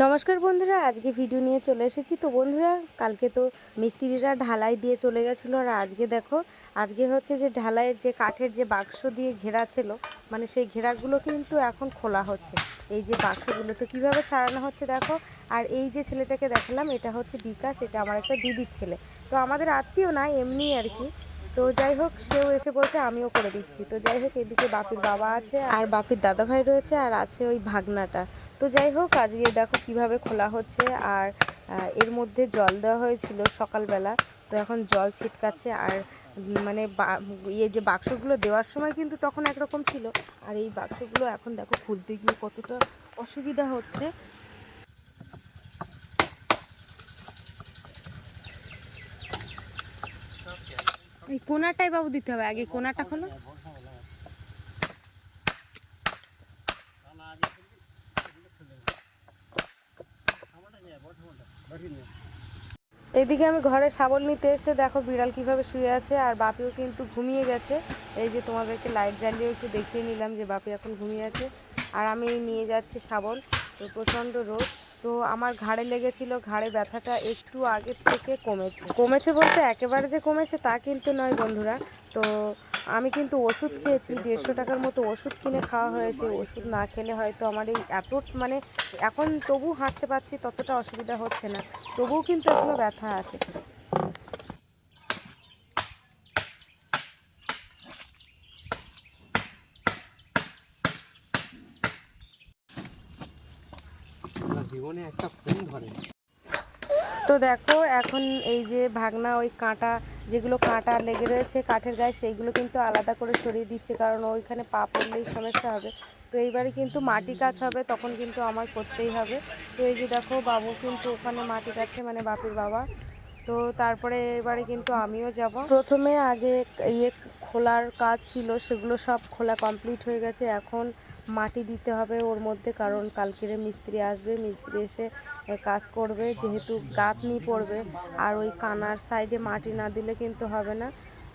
নমস্কার বন্ধুরা, আজকে ভিডিও নিয়ে চলে এসেছি। তো বন্ধুরা, কালকে তো মিস্ত্রিরা ঢালাই দিয়ে চলে গেছিলো, আর আজকে দেখো, আজকে হচ্ছে যে ঢালাইয়ের যে কাঠের যে বাক্স দিয়ে ঘেরা ছিল, মানে সেই ঘেরাগুলো কিন্তু এখন খোলা হচ্ছে। এই যে বাক্সগুলো তো কীভাবে ছাড়ানো হচ্ছে দেখো। আর এই যে ছেলেটাকে দেখালাম, এটা হচ্ছে বিকাশ, এটা আমার একটা দিদির ছেলে। তো আমাদের আত্মীয় না, এমনি আর কি। তো যাই হোক, সেও এসে বলছে আমিও করে দিচ্ছি। তো যাই হোক, এদিকে বাপির বাবা আছে, আর বাপির দাদাভাই রয়েছে, আর আছে ওই ভাগনাটা। তো যাই হোক, আজকে দেখো কিভাবে খোলা হচ্ছে। আর এর মধ্যে জল দেওয়া হয়েছিল সকালবেলা, তো এখন জল ছিটকাচ্ছে। আর মানে ইয়ে যে বাক্সগুলো দেওয়ার সময় কিন্তু তখন একরকম ছিল, আর এই বাক্সগুলো এখন দেখো খুলতে গিয়ে কতটা অসুবিধা হচ্ছে। এই কোনাটাই বাবু দিতে হবে, আগে কোনাটা খোলো। এদিকে আমি ঘরে শাবল নিতে এসে দেখো বিড়াল কিভাবে শুয়ে আছে, আর বাপিও কিন্তু ঘুমিয়ে গেছে। এই যে তোমাদেরকে লাইট জ্বালিয়ে একটু দেখিয়ে নিলাম যে বাপি এখন ঘুমিয়ে আছে। আর আমি নিয়ে যাচ্ছি শাবল। তো প্রচণ্ড রোদ, তো আমার ঘাড়ে লেগেছিল, ঘাড়ে ব্যথাটা একটু আগের থেকে কমেছে বলতে একেবারে যে কমেছে তা কিন্তু নয় বন্ধুরা। তো আমি কিন্তু ওষুধ খেয়েছি, 150 টাকার মতো ওষুধ কিনে খাওয়া হয়েছে। ওষুধ না খেলে হয়তো আমার এই এত মানে এখন তবু হাঁটতে পারছি, ততটা অসুবিধা হচ্ছে না, তবুও কিন্তু এখনও ব্যথা আছে। জীবনে একটা ফোন ধরে। তো দেখো, এখন এই যে ভাগনা ওই কাঁটা, যেগুলো কাঁটা লেগে রয়েছে কাঠের গায়ে, সেইগুলো কিন্তু আলাদা করে সরিয়ে দিচ্ছে, কারণ ওইখানে পা পড়লেই সমস্যা হবে। তো এইবারে কিন্তু মাটি কাজ হবে, তখন কিন্তু আমার করতেই হবে। তো এই যে দেখো, বাবু কিন্তু ওখানে মাটি কাটছে, মানে বাপির বাবা। তো তারপরে এবারে কিন্তু আমিও যাব। প্রথমে আগে ইয়ে খোলার কাজ ছিল, সেগুলো সব খোলা কমপ্লিট হয়ে গেছে। এখন মাটি দিতে হবে ওর মধ্যে, কারণ কালকেরে মিস্ত্রি আসবে, মিস্ত্রি এসে কাজ করবে, যেহেতু গাঁথনি পড়বে। আর ওই কানার সাইডে মাটি না দিলে কিন্তু হবে না।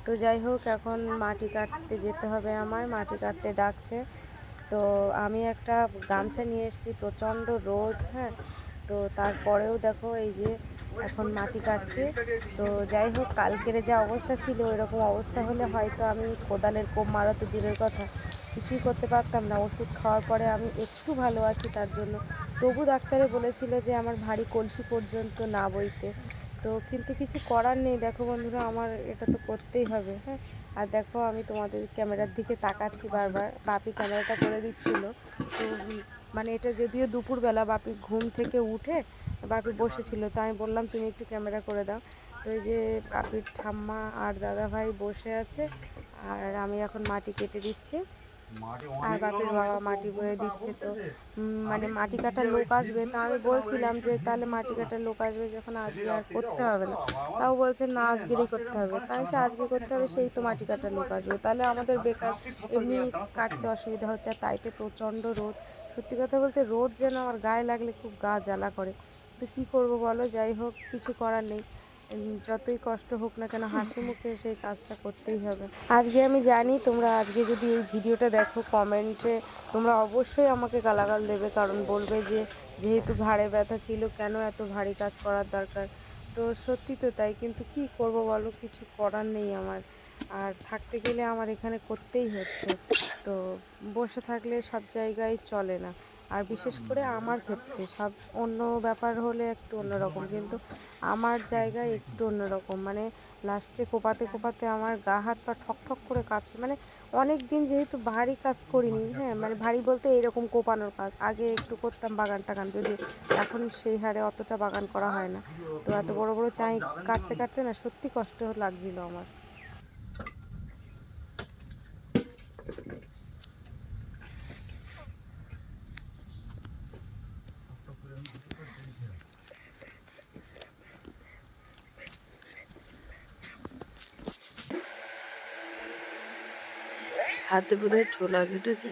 তো যাই হোক, এখন মাটি কাটতে যেতে হবে, আমার মাটি কাটতে ডাকছে। তো আমি একটা গামছা নিয়ে এসেছি, প্রচণ্ড রোদ, হ্যাঁ। তো তারপরেও দেখো এই যে এখন মাটি কাটছে। তো যাই হোক, কালকের যা অবস্থা ছিল, এরকম অবস্থা হলে হয়তো আমি কোদালের কোপ মারা তো দূরের কথা, কিছুই করতে পারতাম না। ওষুধ খাওয়ার পরে আমি একটু ভালো আছি তার জন্য। তবু ডাক্তারে বলেছিল যে আমার ভারী কলসি পর্যন্ত না বইতে। তো কিন্তু কিছু করার নেই, দেখো বন্ধুরা, আমার এটা তো করতেই হবে, হ্যাঁ। আর দেখো, আমি তোমাদের ক্যামেরার দিকে তাকাচ্ছি বারবার, বাপি ক্যামেরাটা করে দিচ্ছিল। তো মানে এটা যদিও দুপুরবেলা, বাপি ঘুম থেকে উঠে বাপি বসেছিল, তো আমি বললাম তুমি একটু ক্যামেরা করে দাও। তো এই যে বাপির ঠাম্মা আর দাদা ভাই বসে আছে, আর আমি এখন মাটি কেটে দিচ্ছি, আর বাপির বাবা মাটি বয়ে দিচ্ছে। তো মানে মাটি কাটার লোক আসবে, তা আমি বলছিলাম যে তাহলে মাটি কাটার লোক আসবে যখন, আজকে আর করতে হবে না। তাও বলছে না, আজকেরই করতে হবে। তাই আজকে করতে হবে, সেই তো মাটি কাটার লোক আসবে, তাহলে আমাদের বেকার এমনি কাটতে অসুবিধা হচ্ছে। আর তাইতে প্রচণ্ড রোদ, সত্যি কথা বলতে রোদ যেন আমার গায়ে লাগলে খুব গা জ্বালা করে। তো কী করবো বলো, যাই হোক, কিছু করার নেই। যতই কষ্ট হোক না কেন, হাসি মুখে সেই কাজটা করতেই হবে। আজকে আমি জানি তোমরা আজকে যদি এই ভিডিওটা দেখো, কমেন্টে তোমরা অবশ্যই আমাকে গালাগাল দেবে, কারণ বলবে যে যেহেতু ঘাড়ে ব্যথা ছিল, কেন এত ভারী কাজ করার দরকার। তো সত্যি তো তাই, কিন্তু কি করব বলো, কিছু করার নেই আমার। আর থাকতে গেলে আমার এখানে করতেই হচ্ছে। তো বসে থাকলে সব জায়গায় চলে না। আর বিশেষ করে আমার ক্ষেত্রে, সব অন্য ব্যাপার হলে একটু অন্যরকম, কিন্তু আমার জায়গায় একটু অন্যরকম। মানে লাস্টে কোপাতে কোপাতে আমার গা হাত পা ঠক ঠক করে কাঁপছে। মানে অনেক দিন যেহেতু ভারী কাজ করিনি, হ্যাঁ, মানে ভারী বলতে এরকম কোপানোর কাজ আগে একটু করতাম, বাগান টাগান, যদি এখন সেই হারে অতটা বাগান করা হয় না। তো এত বড় বড় চাই কাটতে কাটতে না সত্যি কষ্ট লাগছিল আমার। হাতে বোধহয় ছোলা কেটেছে,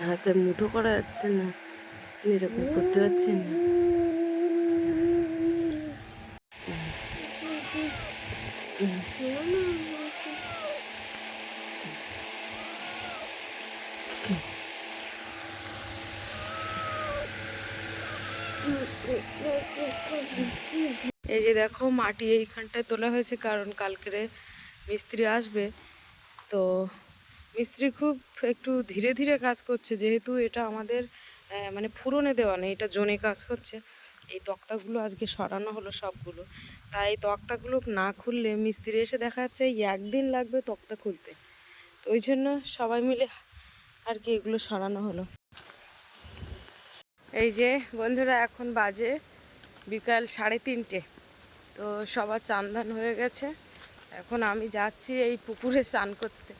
হাতে মুঠো করা যাচ্ছে না, এরকম করতে পারছি না। এই যে দেখো মাটি এইখানটায় তোলা হয়েছে, কারণ কালকে মিস্ত্রি আসবে। তো মিস্ত্রি খুব একটু ধীরে ধীরে কাজ করছে, যেহেতু এটা আমাদের মানে ফুরনে দেওয়া নেই, এটা জোনে কাজ করছে। এই তক্তাগুলো আজকে সরানো হলো সবগুলো, তাই তক্তাগুলো না খুললে মিস্ত্রি এসে দেখা যাচ্ছে এই একদিন লাগবে তক্তা খুলতে। তো ওই জন্য সবাই মিলে আর কি এগুলো সরানো হলো। এই যে বন্ধুরা, এখন বাজে বিকাল 3:30। তো সবার চান ধান হয়ে গেছে, এখন আমি যাচ্ছি এই পুকুরে স্নান করতে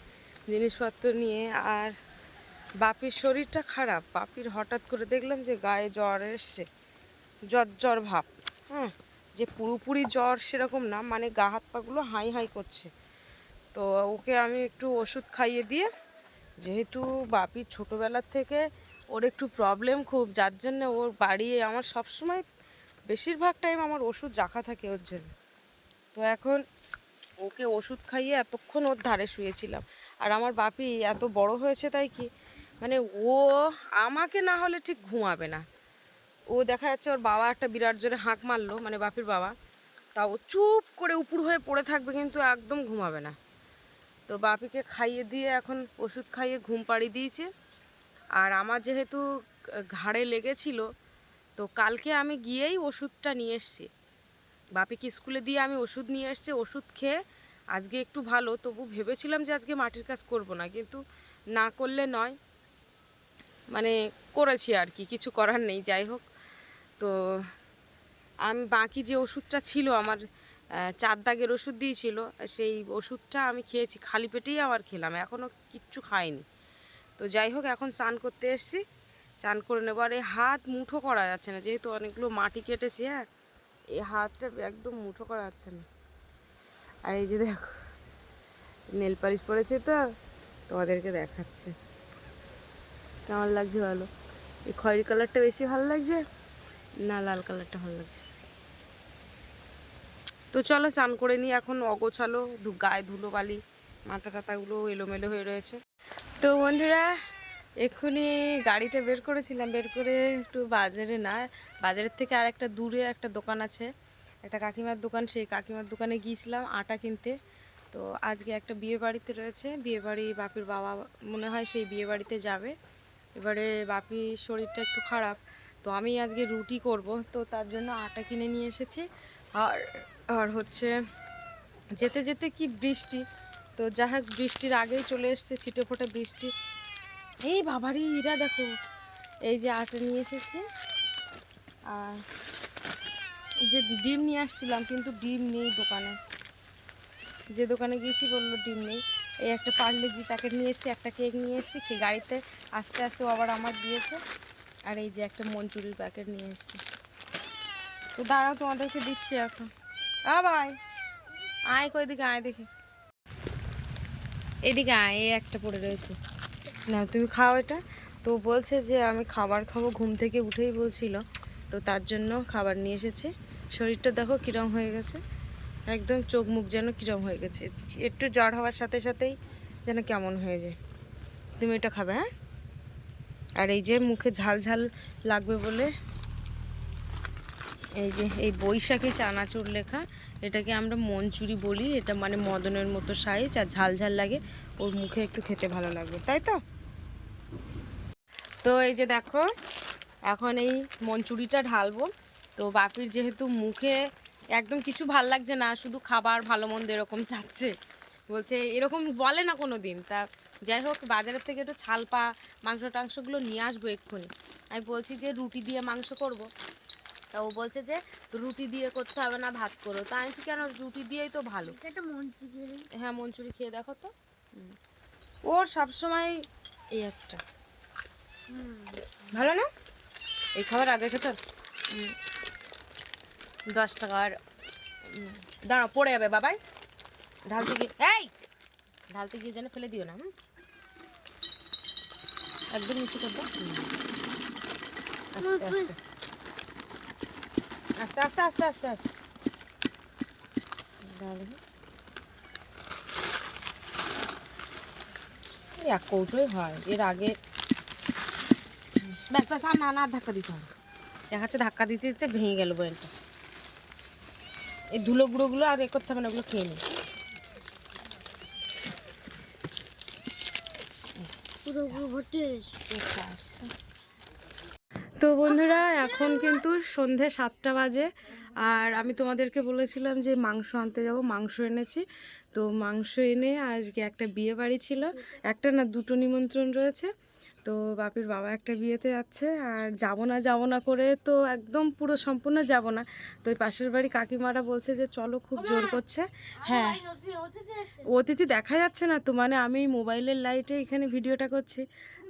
জিনিসপত্র নিয়ে। আর বাপির শরীরটা খারাপ, বাপির হঠাৎ করে দেখলাম যে গায়ে জ্বর এসছে, জ্বর ভাব। হ্যাঁ, যে পুরোপুরি জ্বর সেরকম না, মানে গা হাত পাগুলো হাই হাই করছে। তো ওকে আমি একটু ওষুধ খাইয়ে দিয়ে, যেহেতু বাপির ছোটোবেলার থেকে ওর একটু প্রবলেম খুব, যার জন্য ওর বাড়ি আমার সবসময় বেশিরভাগ টাইম আমার ওষুধ রাখা থাকে ওর জন্য। তো এখন ওকে ওষুধ খাইয়ে এতক্ষণ ওর ধারে শুয়েছিলাম। আর আমার বাপি এত বড় হয়েছে তাই কি, মানে ও আমাকে না হলে ঠিক ঘুমাবে না। ও দেখা যাচ্ছে ওর বাবা একটা বিরাট জোরে হাঁক মারলো, মানে বাপির বাবা, তা ও চুপ করে উপুড় হয়ে পড়ে থাকবে, কিন্তু একদম ঘুমাবে না। তো বাপিকে খাইয়ে দিয়ে এখন ওষুধ খাইয়ে ঘুম পাড়িয়ে দিয়েছে। আর আমার যেহেতু ঘাড়ে লেগেছিল, তো কালকে আমি গিয়েই ওষুধটা নিয়ে এসেছি। বাপিকে স্কুলে দিয়ে আমি ওষুধ নিয়ে এসেছি, ওষুধ খেয়ে আজকে একটু ভালো। তবু ভেবেছিলাম যে আজকে মাটির কাজ করব না, কিন্তু না করলে নয়, মানে করেছি আর কি, কিছু করার নেই। যাই হোক, তো আমি বাকি যে ওষুধটা ছিল আমার, 4 দাগের ওষুধ দিয়েছিল, সেই ওষুধটা আমি খেয়েছি, খালি পেটেই আবার খেলাম, এখনও কিচ্ছু খাইনি। তো যাই হোক, এখন স্নান করতে এসেছি, চান করে নেবো। আর এই হাত মুঠো করা যাচ্ছে না, যেহেতু অনেকগুলো মাটি কেটেছি। হ্যাঁ, এই হাতটা একদম মুঠো করা যাচ্ছে না। আর এই যে দেখো নেল পালিশ পরেছে, তো তোমাদেরকে দেখাচ্ছে কেমন লাগছে ভালো। এই খয়েরি কালারটা বেশি ভালো লাগছে না লাল কালারটা ভালো লাগছে? তো চলো স্নান করে নিই। এখন অগোছালো গায়ে ধুলো বালি, মাথা টাথাগুলো এলোমেলো হয়ে রয়েছে। তো বন্ধুরা, এক্ষুনি গাড়িটা বের করেছিলাম, বের করে একটু বাজারে, না বাজারের থেকে আর একটা দূরে একটা দোকান আছে, একটা কাকিমার দোকান, সেই কাকিমার দোকানে গিয়েছিলাম আটা কিনতে। তো আজকে একটা বিয়ে বাড়িতে রয়েছে, বিয়ে বাড়ি, বাপির বাবা মনে হয় সেই বিয়ে বাড়িতে যাবে। এবারে বাপির শরীরটা একটু খারাপ, তো আমি আজকে রুটি করব, তো তার জন্য আটা কিনে নিয়ে এসেছি। আর আর হচ্ছে যেতে যেতে কি বৃষ্টি, তো যা হোক বৃষ্টির আগেই চলে এসছে, ছিটে ফোটে বৃষ্টি। এই বাবারই এরা দেখো, এই যে আটা নিয়ে এসেছি। আর যে ডিম নিয়ে আসছিলাম, কিন্তু ডিম নেই দোকানে, যে দোকানে গিয়েছি বললো ডিম নেই। এই একটা পার্লেজি প্যাকেট নিয়ে এসেছি, একটা কেক নিয়ে এসেছি, গাড়িতে আস্তে আস্তে আবার আমার দিয়েছে। আর এই যে একটা মঞ্চুরির প্যাকেট নিয়ে এসেছি। তো দাঁড়াও, তোমাদেরকে দিচ্ছি এখন। ভাই আয়, কই দিকে আয় দেখি, এদিকে আয়, এই একটা পড়ে রয়েছে, না তুমি খাও এটা। তো বলছে যে আমি খাবার খাবো, ঘুম থেকে উঠেই বলছিল, তো তার জন্য খাবার নিয়ে এসেছে। শরীরটা দেখো কিরম হয়ে গেছে, একদম চোখ মুখ যেন কিরম হয়ে গেছে, একটু জ্বর হওয়ার সাথে সাথেই যেন কেমন হয়ে যায়। তুমি এটা খাবে? হ্যাঁ। আর এই যে মুখে ঝাল ঝাল লাগবে বলে, এই যে এই বৈশাখী চানাচুর লেখা, এটাকে আমরা মঞ্চুরি বলি। এটা মানে মদনের মতো সাইজ, আর ঝাল ঝাল লাগে, ওর মুখে একটু খেতে ভালো লাগবে, তাই তো। তো এই যে দেখো, এখন এই মঞ্চুরিটা ঢালবো। তো বাপির যেহেতু মুখে একদম কিছু ভাল লাগছে না, শুধু খাবার ভালো মন্দ এরকম চাচ্ছে, বলছে এরকম বলে না কোনো দিন। তা যাই হোক, বাজারের থেকে একটু ছালপা মাংস টাংসগুলো নিয়ে আসবো এক্ষুনি। আমি বলছি যে রুটি দিয়ে মাংস করব। তা ও বলছে যে রুটি দিয়ে করতে হবে না, ভাত করো। তা আমি কেন, রুটি দিয়েই তো ভালো। হ্যাঁ, মঞ্চুরি খেয়ে দেখো তো। ওর সবসময় এই একটা ভালো না, এই খাবার আগে খেতে 10 টাকার। দাঁড়া, পড়ে যাবে বাবাই, ঢালতে গিয়ে, এই ঢালতে গিয়ে যেন ফেলে দিও না। একদম নিচু করবো, আস্তে আস্তে আস্তে আস্তে আস্তে আস্তে। এক কৌটোই হয়, এর আগে ব্যাস ব্যাস আর না না ধাক্কা দিতে হবে, দেখা যাচ্ছে ধাক্কা দিতে দিতে ভেঙে গেল বয়েলটা। এই ধুলো গুঁড়োগুলো আর এ করতে হবে না, ওগুলো খেয়ে নিই। তো বন্ধুরা এখন কিন্তু সন্ধে 7টা বাজে, আর আমি তোমাদেরকে বলেছিলাম যে মাংস আনতে যাব, মাংস এনেছি। তো মাংস এনে আজকে একটা বিয়ে বাড়ি ছিল, একটা না দুটো নিমন্ত্রণ রয়েছে। তো বাপির বাবা একটা বিয়েতে যাচ্ছে, আর যাব না করে তো একদম পুরো সম্পূর্ণ যাব না। তো ওই পাশের বাড়ি কাকিমারা বলছে যে চলো, খুব জোর করছে। হ্যাঁ, অতিথি দেখা যাচ্ছে না তো, মানে আমি মোবাইলের লাইটে এখানে ভিডিওটা করছি।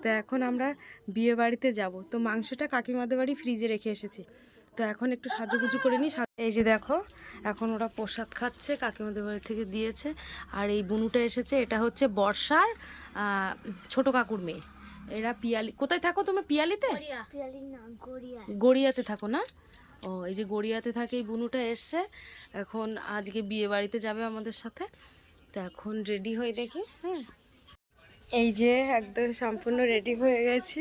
তো এখন আমরা বিয়ে বাড়িতে যাব। তো মাংসটা কাকিমাদের বাড়ি ফ্রিজে রেখে এসেছি। তো এখন একটু সাজুগুজু করে নিই। এই যে দেখো, এখন ওরা প্রসাদ খাচ্ছে, কাকিমাদের বাড়ি থেকে দিয়েছে। আর এই বুনুটা এসেছে, এটা হচ্ছে বর্ষার ছোট কাকুর মেয়ে। এরা পিয়ালি, কোথায় থাকো তুমি? পিয়ালিতে, গড়িয়াতে থাকো না? ও, এই যে গড়িয়াতে থাকে এই বুনুটা এসছে। এখন আজকে বিয়ে বাড়িতে যাবে আমাদের সাথে। তো এখন রেডি হয়ে দেখি। হ্যাঁ, এই যে একদম সম্পূর্ণ রেডি হয়ে গেছি,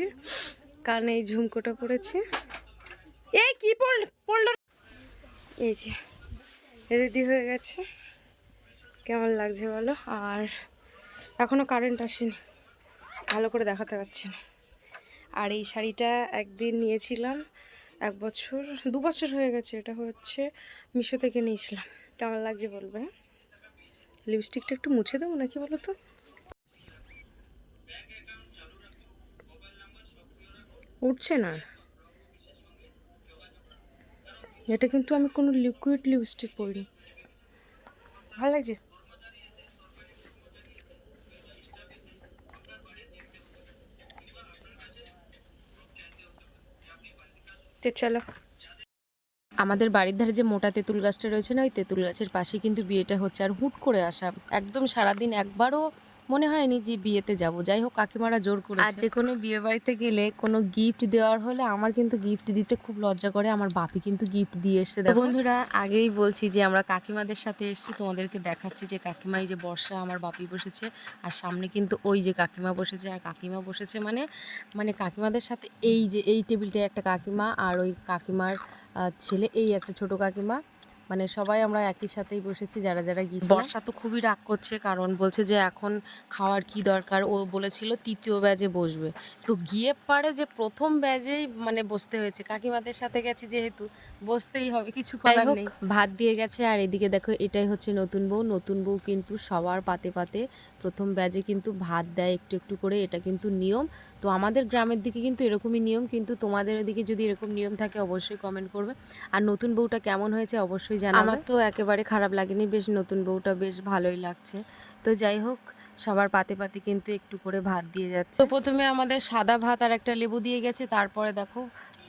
কানে এই ঝুমকোটা পরেছি। এই কি পড়লো, এই যে রেডি হয়ে গেছে। কেমন লাগছে বলো? আর এখনো কারেন্ট আসেনি, ভালো করে দেখাতে পারছি না। আর এই শাড়িটা একদিন নিয়েছিলাম, 1 বছর 2 বছর হয়ে গেছে। এটা হচ্ছে মিশো থেকে নিয়েছিলাম। কেমন লাগছে বলবে? লিপস্টিকটা একটু মুছে দেবো নাকি বলো তো? উঠছে না। এটা কিন্তু আমি কোনো লিকুইড লিপস্টিক পরিনি। ভালো লাগছে? তো চলো। আমাদের বাড়ির ধারে যে মোটা তেঁতুল গাছটা রয়েছে না, ওই তেঁতুল গাছের পাশে কিন্তু বিয়েটা হচ্ছে। আর হুট করে আসা, একদম সারাদিন একবারও মনে হয়নি যে বিয়েতে যাব। যাই হোক, কাকিমারা জোর করে। আর যে কোনো বিয়ে বাড়িতে গেলে কোনো গিফট দেওয়ার হলে আমার কিন্তু গিফট দিতে খুব লজ্জা করে। আমার বাপি কিন্তু গিফট দিয়ে এসছে। দেখো বন্ধুরা, আগেই বলছি যে আমরা কাকিমাদের সাথে এসেছি, তোমাদেরকে দেখাচ্ছি যে কাকিমা, এই যে বর্ষা আমার বাপি বসেছে, আর সামনে কিন্তু ওই যে কাকিমা বসেছে। আর কাকিমা বসেছে মানে মানে কাকিমাদের সাথে এই যে এই টেবিলটায় একটা কাকিমা, আর ওই কাকিমার ছেলে এই একটা ছোট কাকিমা, মানে সবাই আমরা একই সাথেই বসেছি যারা যারা গিয়েছি। বর্ষা তো খুবই রাগ করছে, কারণ বলছে যে এখন খাওয়ার কি দরকার। ও বলেছিল 3য় ব্যাজে বসবে, তো গিয়ে পারে যে প্রথম ব্যাজেই মানে বসতে হয়েছে। কাকিমাদের সাথে গেছি যেহেতু বসতেই হবে, কিছু করার নেই। ভাত দিয়ে গেছে। আর এদিকে দেখো, এটাই হচ্ছে নতুন বউ। নতুন বউ কিন্তু সবার পাতে পাতে প্রথম ব্যাজে কিন্তু ভাত দেয় একটু একটু করে, এটা কিন্তু নিয়ম। তো আমাদের গ্রামের দিকে কিন্তু এরকমই নিয়ম, কিন্তু তোমাদের ওদিকে যদি এরকম নিয়ম থাকে অবশ্যই কমেন্ট করবে। আর নতুন বউটা কেমন হয়েছে অবশ্যই জানাবে। আমার তো একেবারে খারাপ লাগেনি, বেশ নতুন বউটা বেশ ভালোই লাগছে। তো যাই হোক, সবার পাতে পাতে কিন্তু একটু করে ভাত দিয়ে যাচ্ছে। তো প্রথমে আমাদের সাদা ভাত আর একটা লেবু দিয়ে গেছে, তারপরে দেখো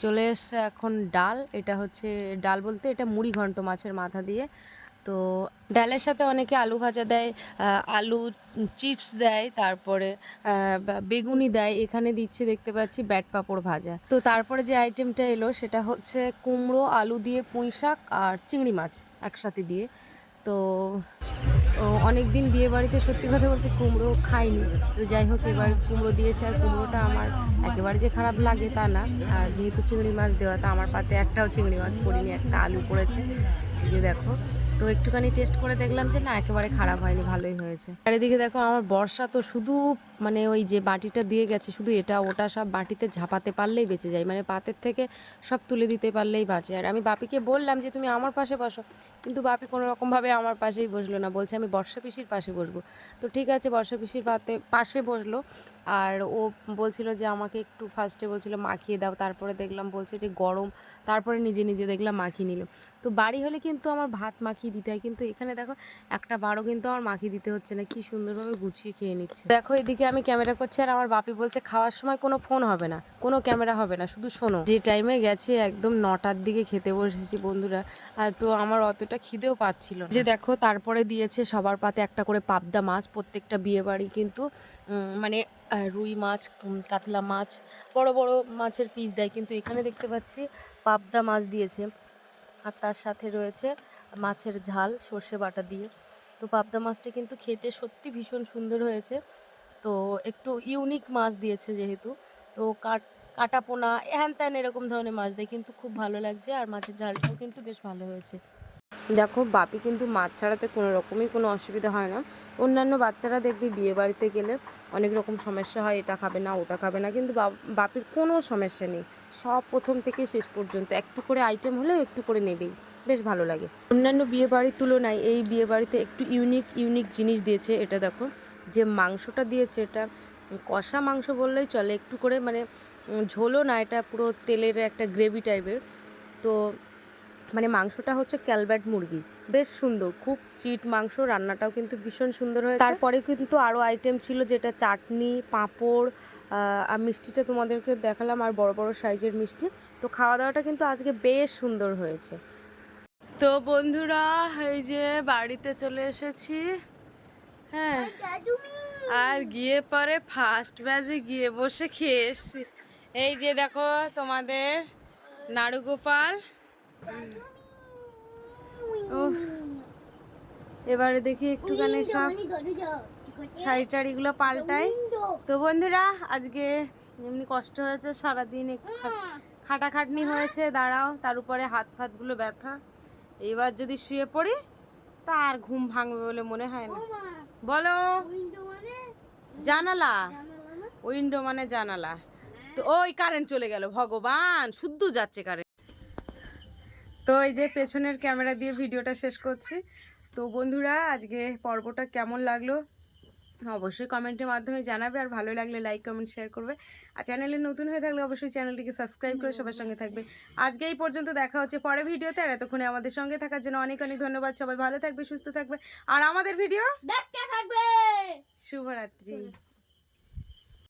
চলে এসছে এখন ডাল। এটা হচ্ছে ডাল বলতে এটা মুড়ি ঘন্ট মাছের মাথা দিয়ে। তো ডালের সাথে অনেকে আলু ভাজা দেয়, আলু চিপস দেয়, তারপরে বেগুনি দেয়। এখানে দিচ্ছে দেখতে পাচ্ছি ব্যাট পাঁপড় ভাজা। তো তারপরে যে আইটেমটা এলো সেটা হচ্ছে কুমড়ো আলু দিয়ে পুঁই শাক আর চিংড়ি মাছ একসাথে দিয়ে। তো অনেক দিন বিয়ে বাড়িতে সত্যি কথা বলতে কুমড়ো খাইনি। তো যাই হোক, এবার কুমড়ো দিয়েছে। আর কুমড়োটা আমার একেবারে যে খারাপ লাগে তা না, আর যেহেতু চিংড়ি মাছ দেওয়া, তা আমার পাতে একটাও চিংড়ি মাছ পড়িনি, একটা আলু পড়েছে। যে দেখো, তো একটুখানি টেস্ট করে দেখলাম যে না, একেবারে খারাপ হয়নি, ভালোই হয়েছে। আর এদিকে দেখো, আমার বর্ষা তো শুধু মানে ওই যে বাটিটা দিয়ে গেছে, শুধু এটা ওটা সব বাটিতে ঝাপাতে পারলেই বেঁচে যায়, মানে পাতের থেকে সব তুলে দিতে পারলেই বাঁচে। আর আমি বাপিকে বললাম যে তুমি আমার পাশে বসো, কিন্তু বাপি কোনো রকমভাবে আমার পাশেই বসলো না, বলছে আমি বর্ষা পিসির পাশে বসবো। তো ঠিক আছে, বর্ষা পিসির পাশে বসলো। আর ও বলছিল যে আমাকে একটু ফার্স্টে বলছিল মাখিয়ে দাও, তারপরে দেখলাম বলছে যে গরম, তারপরে নিজে নিজে দেখলাম মাখিয়ে নিল। তো বাড়ি হলে কিন্তু আমার ভাত মাখিয়ে দিতে হয়, কিন্তু এখানে দেখো একটা বারও কিন্তু আমার মাখিয়ে দিতে হচ্ছে না, কি সুন্দরভাবে গুছিয়ে খেয়ে নিচ্ছে। দেখো এদিকে আমি ক্যামেরা করছি, আর আমার বাপি বলছে খাওয়ার সময় কোনো ফোন হবে না, কোনো ক্যামেরা হবে না, শুধু শোনো। যে টাইমে গেছে একদম 9টার দিকে খেতে বসেছি বন্ধুরা, আর তো আমার অতটা খিদেও পাচ্ছিল না। যে দেখো, তারপরে দিয়েছে সবার পাতে একটা করে পাবদা মাছ। প্রত্যেকটা বিয়ে বাড়ি কিন্তু মানে রুই মাছ, কাতলা মাছ, বড় বড় মাছের পিস দেয়, কিন্তু এখানে দেখতে পাচ্ছি পাবদা মাছ দিয়েছে। আর তার সাথে রয়েছে মাছের ঝাল সর্ষে বাটা দিয়ে। তো পাবদা মাছটা কিন্তু খেতে সত্যি ভীষণ সুন্দর হয়েছে। তো একটু ইউনিক মাছ দিয়েছে যেহেতু, তো কাটা পোনা হ্যান ত্যান এরকম ধরনের মাছ দেয়, কিন্তু খুব ভালো লাগছে আর মাছের ঝালটাও কিন্তু বেশ ভালো হয়েছে। দেখো বাপি কিন্তু মাছ ছাড়াতে কোনো রকমই কোনো অসুবিধা হয় না। অন্যান্য বাচ্চারা দেখবি বিয়ে বাড়িতে গেলে অনেক রকম সমস্যা হয়, এটা খাবে না ওটা খাবে না, কিন্তু বাপির কোনো সমস্যা নেই। সব প্রথম থেকে শেষ পর্যন্ত একটু করে আইটেম হলেও একটু করে নেবেই, বেশ ভালো লাগে। অন্যান্য বিয়ে বাড়ির তুলনায় এই বিয়ে বাড়িতে একটু ইউনিক জিনিস দিয়েছে। এটা দেখো যে মাংসটা দিয়েছে, এটা কষা মাংস বললেই চলে, একটু করে মানে ঝোলও না, এটা পুরো তেলের একটা গ্রেভি টাইপের। তো মানে মাংসটা হচ্ছে ক্যালবার্ট মুরগি, বেশ সুন্দর, খুব চিট মাংস, রান্নাটাও কিন্তু ভীষণ সুন্দর হয়েছে। তারপরে কিন্তু আরও আইটেম ছিল, যেটা চাটনি, পাঁপড় আর মিষ্টিটা তোমাদেরকে দেখালাম, আর বড় বড় সাইজের মিষ্টি। তো খাওয়া দাওয়াটা কিন্তু আজকে বেশ সুন্দর হয়েছে। তো বন্ধুরা এই যে বাড়িতে চলে এসেছি, হ্যাঁ, আর গিয়ে পরে ফার্স্ট ব্যাচে গিয়ে বসে খেয়ে এসছি। এই যে দেখো তোমাদের নাড়ুগোপাল। উফ, এবারে দেখি একটুখানি সব শাড়ি টাড়িগুলো পাল্টাই। তো বন্ধুরা আজকে এমনি কষ্ট হয়েছে, সারাদিন একটু খাটাখাটনি হয়েছে, দাঁড়াও, তার উপরে হাত ফাতগুলো ব্যথা। এবার যদি শুয়ে পড়ি তা আর ঘুম ভাঙবে বলে মনে হয় না। বলো। জানালা, উইন্ডো মানে জানালা। তো ওই কারেন্ট চলে গেল, ভগবান, শুদ্ধ যাচ্ছে কারেন্ট। তো এই যে পেছনের ক্যামেরা দিয়ে ভিডিওটা শেষ করছি। তো বন্ধুরা আজকে পর্বটা কেমন লাগলো অবশ্যই কমেন্টের মাধ্যমে জানাবে, আর ভালো লাগলে লাইক কমেন্ট শেয়ার করবে, আর চ্যানেলে নতুন হয়ে থাকলে অবশ্যই চ্যানেলটিকে সাবস্ক্রাইব করে সবার সঙ্গে থাকবে। আজকে এই পর্যন্ত, দেখা হচ্ছে পরে ভিডিওতে, আর এতক্ষণে আমাদের সঙ্গে থাকার জন্য অনেক অনেক ধন্যবাদ। সবাই ভালো থাকবে, সুস্থ থাকবে, আর আমাদের ভিডিও দেখতে থাকবে। শুভরাত্রি।